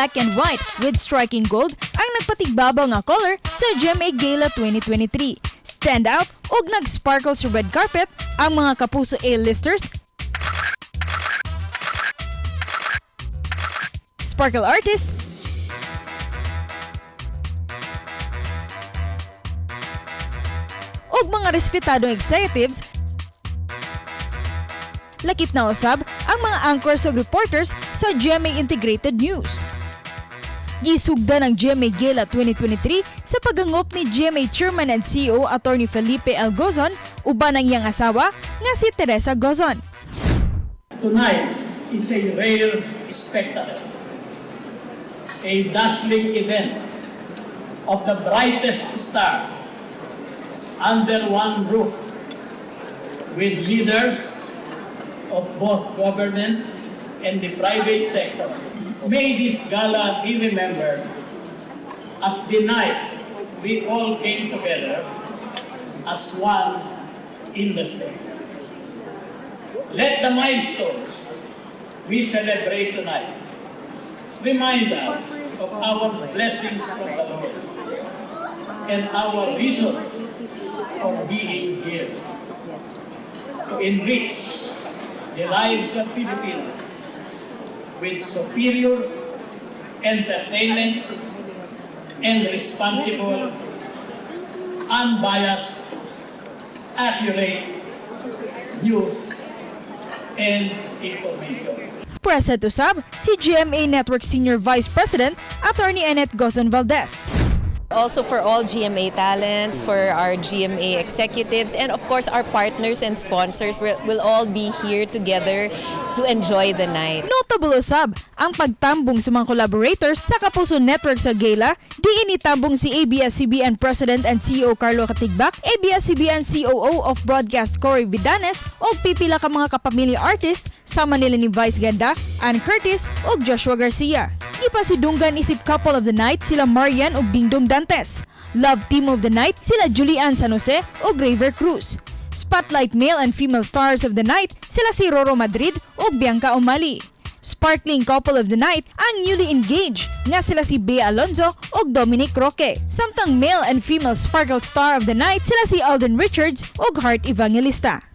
black and white with striking gold ang nagpatigbabaw nga color sa GMA Gala 2023. Stand out og nag-sparkle sa red carpet ang mga Kapuso A-Listers, sparkle artist, og mga respetadong executives, lakip na usab ang mga anchors ug reporters sa GMA Integrated News. Gisugdan ang GMA Gala 2023 sa paghangop ni GMA Chairman and CEO Atty. Felipe Gozon uban ang iyang asawa nga si Teresa Gozon. Tonight is a rare spectacle, a dazzling event of the brightest stars under one roof with leaders of both government and the private sector. May this gala be remembered as the night we all came together as one in the state. Let the milestones we celebrate tonight remind us of our blessings from the Lord and our reason for being here, to enrich the lives of Filipinos with superior entertainment and responsible, unbiased, accurate news and information. Present usab si GMA Network Senior Vice President Atty. Gozon Valdez. Also for all GMA talents, for our GMA executives, and of course our partners and sponsors will all be here together to enjoy the night. Notable usab ang pagtambong sa mga collaborators sa Kapuso Network sa Gala, diin itambong si ABS-CBN President and CEO Carlo Katigbak, ABS-CBN COO of Broadcast Cory Vidanes o pipila ka mga kapamilya artist sama nila ni Vice Ganda, Ann Curtis o Joshua Garcia. Ipasidunggan isip couple of the night sila Marian ug Dingdong Dantes. Love team of the night sila Julian San Jose o Graver Cruz. Spotlight male and female stars of the night sila si Roro Madrid o Bianca Umali. Sparkling couple of the night ang newly engaged nga sila si Bea Alonzo o Dominic Roque. Samtang male and female sparkle star of the night sila si Alden Richards o Heart Evangelista.